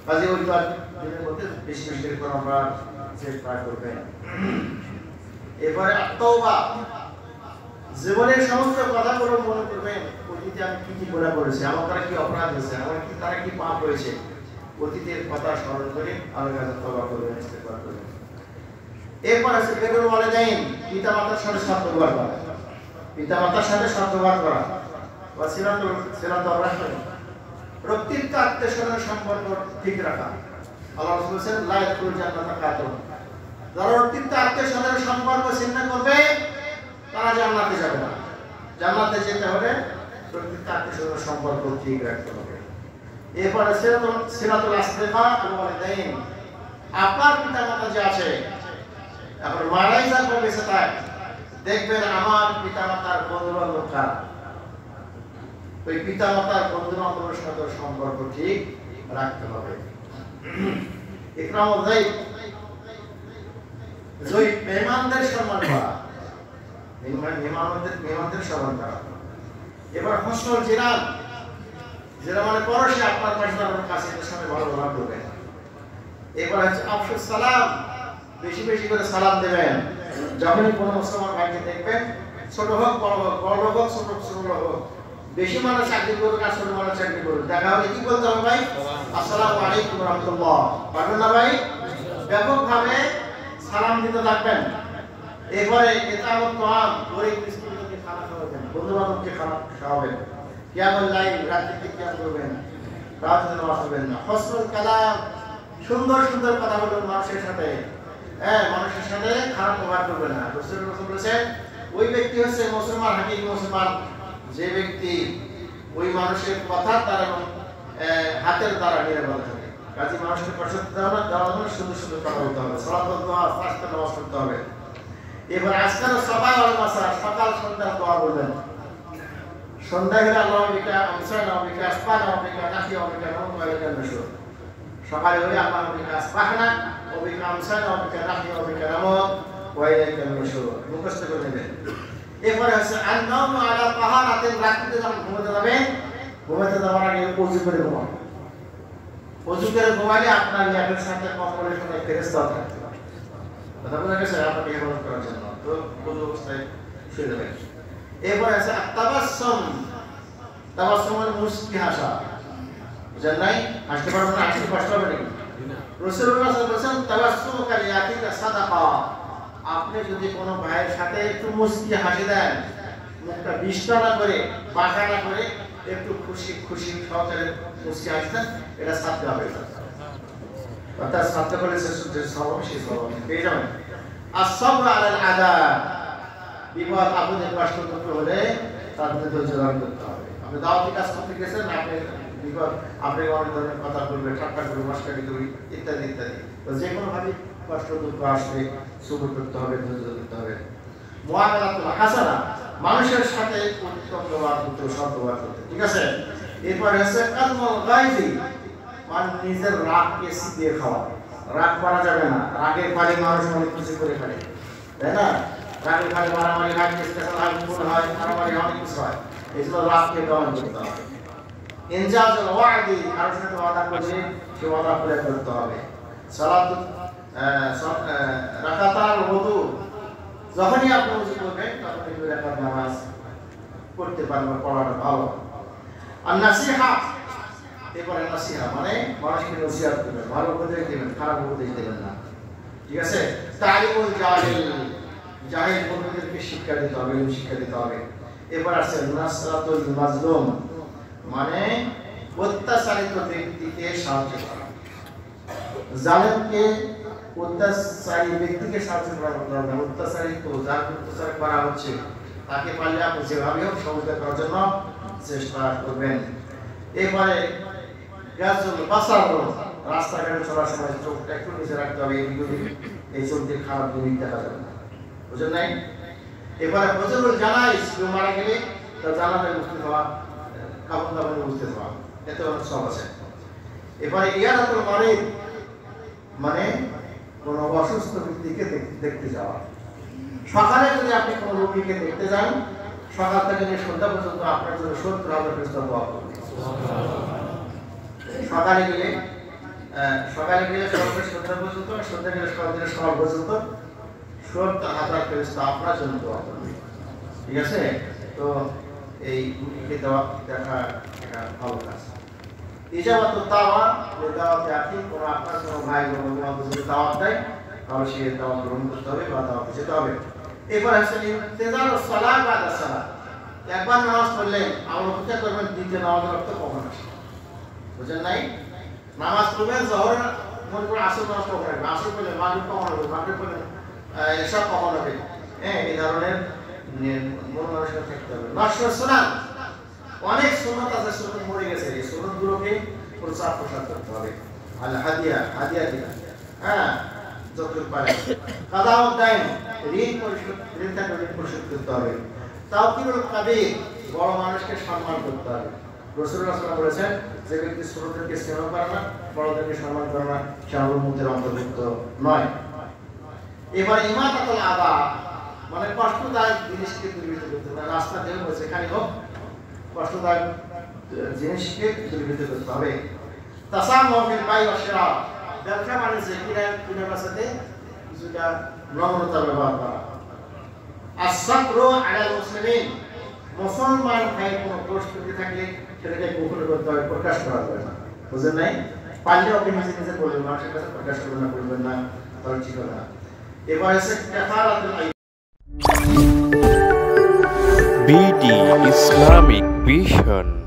কাজে ওই দিনের মধ্যে বেশি বেশি করে আমরা চেষ্টা করবেন। এরপরে তওবা, জীবনের সমস্ত কথাগুলো মনে করবেন, অতীতে আমি কি কি গুনাহ করেছি, আমার দ্বারা কি অপরাধ হয়েছে, আমার কি তারা কি পাপ হয়েছে, অতীতের কথা স্মরণ করে আল্লাহর কাছে তওবা করবেন, ইস্তেগফার করবেন। এরপর আছে বিরুল ওয়ালিদাইন, পিতামাতার সাথে সদ্ব্যবহার করা, পিতামাতার সাথে সদ্ব্যবহার করা, ওয়া সিলাতুর রাহিম, প্রকৃত আত্মীয়স্বজনের সম্পর্ক ঠিক রাখা। আল্লাহ রাসূল বলেছেন লা ইয়াদখুলুল জান্নাতা কাতুন, যারা প্রকৃত আত্মীয়স্বজনের সম্পর্ক ছিন্ন করবে তারা জান্নাতে যাবে না। জান্নাতে যেতে হলে প্রকৃত আত্মীয়স্বজনের সম্পর্ক ঠিক রাখতে হবে। এরপরে সিলাতুল আসদিকা ওয়াল ওয়ালিদাইন, আপনার পিতামাতা যে আছে, এখন মারাই যাবে বেঁচে থাক, দেখবেন আমার পিতামাতার বন্ধু-বান্ধব কারা, ওই পিতামাতার বন্ধু-বান্ধবের সাথে সম্পর্ক ঠিক রাখতে হবে। ইকরামুল যায়েদ, মেহমানদের সম্মান করা, মেহমানদের সম্মান করা। এবার হুসনুল জিরান, যেটা মানে পড়োশী আপনার পাশে আপনার কাছে এদের সাথে ভালো ব্যবহার করবেন। এবার হচ্ছে আফসুস সালাম, বেশি বেশি করে সালাম দেবেন। যখনই কোনো মুসলমান ভাইকে দেখবেন, ছোট হোক বড় হোক, বড় হোক ছোট হোক, বেশি মানুষ চাকরি করুক আর ছোট মানুষ চাকরি করুক, দেখা হলে কি বলতে হবে ভাই? আসসালামু আলাইকুম ওয়া রাহমাতুল্লাহ, পারবেন না ভাই? ব্যাপকভাবে সালাম দিতে থাকবেন। এরপরে ইতামত তোয়াম, গরিব মিসকিনকে খানা খাওয়াবেন, বন্ধু-বান্ধবকে খানা খাওয়াবেন। কিয়ামুল লাইল, রাত্রিতে কিয়াম করবেন, রাতে নামাজ পড়বেন না। হুসনুল কালাম, সুন্দর সুন্দর কথা বলবেন মানুষের সাথে, মানুষের সাথে খারাপ ব্যবহার করবেন না। রাসূল বলেছেন ওই ব্যক্তি হচ্ছে মুসলমান, হাকিকি মুসলমান, যে ব্যক্তি ওই মানুষের কথার দ্বারা এবং হাতের দ্বারা নিরাপদ থাকে। কাজে মানুষকে কষ্ট দেওয়া না, সুন্দর সুন্দর কথা বলতে হবে, সালাত দোয়া, ফাস্টে নামাজ পড়তে হবে। এবার আজকাল সকাল আর মাসা, সকাল সন্ধ্যা দোয়া বলবেন। সন্ধ্যা হলে আল্লাহু বিকা আমসানা ওয়া বিকা আসবানা ওয়া বিকা নাহিয়া ওয়া বিকা নাউম ওয়া বিকা নুশুর। সকালে হলে আল্লাহু বিকা আসবাহনা ওয়া বিকা আমসানা ওয়া বিকা নাহিয়া ওয়া বিকা নাউম ওয়া বিকা নুশুর, মুখস্থ করে নেবেন। এরপরে হচ্ছে আন-নাওমু আলা তাহারাতিন, রাত্রিতে যখন ঘুমাতে যাবেন, ঘুমাতে যাওয়ার আগে ওযু করে ঘুমান। ওযু করে ঘুমালে আপনার নিয়াতের সাথে কখনোই কোনো ফেরেশতা থাকবে না। কথা বুঝা গেছে? আপনাকে হেফাজত করার জন্য তো ওযু অবস্থায় শুয়ে যাবেন। এরপরে আছে আত-তাবাসসুম, তাবাসসুম মানে মুস্কি হাসা। বুঝেন নাই? হাসতে পারবেন না, হাসতে কষ্ট হবে নাকি? রাসূলুল্লাহ সাল্লাল্লাহু আলাইহি ওয়াসাল্লাম তাবাসসুমুকা লিয়াতিকা সাদাকা, আপনি যদি কোনো ভাইয়ের সাথে একটু মুস্কি হাসি দেন, মুখটা বিষ্ঠা না করে, বাঁকা না করে, একটু খুশি খুশি সহকারে মুস্কি হাসতেন, এটা সাথে হবে। অর্থাৎ সাথে করে যে স্বভাব, সেই স্বভাব পেয়ে যাবেন। as-sabr 'ala al-'ada, বিপদ আপদের কষ্ট করতে হলে তার মধ্যে ধৈর্য ধারণ করতে হবে। আপনি দাওয়াতি কাজ করতে গেছেন, আপনি বিপদ, আপনাকে অনেক ধরনের কথা বলবে, ঠাট্টা করবে, মস্কারি করবে, ইত্যাদি ইত্যাদি। তো যে কোনোভাবে কষ্ট দুঃখ আসলে সবর করতে হবে, ধৈর্য ধরতে হবে। মুআমালাতুল হাসানা, মানুষের সাথে উত্তম ব্যবহার করতে, সৎ ব্যবহার করতে, ঠিক আছে? এরপরে হচ্ছে কাজমুল গায়জি, মানে নিজের রাগকে সিপিয়ে খাওয়া। রাগ করা যাবে না, রাগের পারে মানুষ অনেক কিছু করে ফেলে, তাই না? রাগের পারে মারামারি, রাগ স্পেশাল রাগ গুণ হয়, মারামারি অনেক কিছু হয়। এই জন্য রাগকে দমন করতে হবে। ইনজাজুল ওয়াদি, কারোর সাথে ওয়াদা করলে সে ওয়াদা পূরণ করতে হবে। সালাতুল রাকাতাল ওযু, যখনই আপনি ওযু করবেন তখনই দুই রাকাত নামাজ পড়তে পারবেন, পড়াটা ভালো। আর নাসিহা, এরপরে নাসিহা মানে মানুষকে নসিহত করবেন, ভালো উপদেশ দেবেন, খারাপ উপদেশ দেবেন না, ঠিক আছে? তালিমুল জাহিল, জাহিল বন্ধুদেরকে শিক্ষা দিতে হবে, শিক্ষা দিতে হবে। এরপর আছে নাসরাতুল মাজলুম, মানে অত্যাচারিত ব্যক্তিকে সাহায্য করা। জালেমকে, অত্যাচারী ব্যক্তিকে সাহায্য করা দরকার। অত্যাচারিত, যার অত্যাচার করা হচ্ছে তাকে পারলে আপনি যেভাবে হোক সহযোগিতা করার জন্য চেষ্টা করবেন। এরপরে গাজুল বাসার, রাস্তাঘাটে চলার সময় চোখটা একটু নিচে রাখতে হবে, এই চোখ দিয়ে খারাপ জিনিস দেখা যাবে না, বুঝলেন নাই? এরপরে হজরুল জানাইজ, কেউ মারা গেলে তার জানাজায় উপস্থিত হওয়া, কাফন দাফনে উপস্থিত হওয়া, এতে অনেক সব আছে। এরপরে ইয়াদাতুল মারিদ, মানে কোনো অসুস্থ ব্যক্তিকে দেখতে যাওয়া। সকালে যদি আপনি কোনো রোগীকে দেখতে যান, সকাল থেকে নিয়ে সন্ধ্যা পর্যন্ত আপনার জন্য 70,000 ফেরেশতা দোয়া করবে। সকালে গেলে সকালে গেলে সকালে সন্ধ্যা পর্যন্ত, সন্ধ্যা গেলে সকাল পর্যন্ত ৭০,০০০ ফেরেশতা আপনার জন্য দোয়া করবে। ঠিক আছে? তো এই রুগীকে দেখা একটা ভালো কাজ। ইজাবাতু দাওয়া দাওয়াতে আপনি কোনো আপনার কোনো ভাই বোন যদি দাওয়াত দেয় তাহলে সে দাওয়াত গ্রহণ করতে হবে বা দাওয়াতে যেতে হবে। এরপর হচ্ছে ইন্তেজারুস সালাত বাদা সালাত। একবার নামাজ পড়লেন আবার অপেক্ষা করবেন দ্বিতীয় নামাজের রক্ত কখন আসে। বুঝেন নাই? নামাজ পড়বেন জোহর মনে করে আসর নামাজ কখন হবে, আসর পড়লে মাগরিব কখন হবে, মাগরিব পড়লে এশা কখন হবে। এই ধরনের মন মানসিকতা থাকতে হবে। নশর সুনাত, অনেক সুন্নাত আছে, সুন্নাত মরে গেছে, এই সুন্নাতগুলোকে প্রচার প্রসার করতে হবে। আল হাদিয়া দিলা, যতটুকু পারে। কাদাউদ দাইন, ঋণ থাকলে ঋণ পরিশোধ করতে হবে। তাওকিরুল কাবীর, বড় মানুষকে সম্মান করতে হবে। রাসূলুল্লাহ সাল্লাল্লাহু আলাইহি ওয়াসাল্লাম বলেছেন, যে ব্যক্তি ছোটদেরকে স্নেহ করে না, বড়দেরকে সম্মান করে না, সে আল্লাহর উম্মতের অন্তর্ভুক্ত নয়। এবার ইমাতাতুল আদা, মানে কষ্টদায়ক জিনিসকে দূরীভূত করতে হবে। রাস্তা দিয়ে সেখানে হোক কষ্টদায়ক জিনিসকে দূরীভূত করতে হবে। তাসাম্মু ফিল বাই ওয়া শিরা, ব্যবসা বাণিজ্যে কিনা বেচাতে কিছুটা নম্রতা ব্যবহার করা। as-sabru আলাল মুসলিমিন, মুসলমান ভাইয়ের কোনো দোষ ত্রুটি থাকলে সেটাকে গোপন করতে হবে, প্রকাশ করা যাবে না। বুঝেন নাই? পারলে আপনি নিজে নিজে বলবেন, মানুষের কাছে প্রকাশ করবেন না, তাহলে ঠিক হবে না। এবার হচ্ছে কাফারাতুল আইমান। BD Islamic Vision.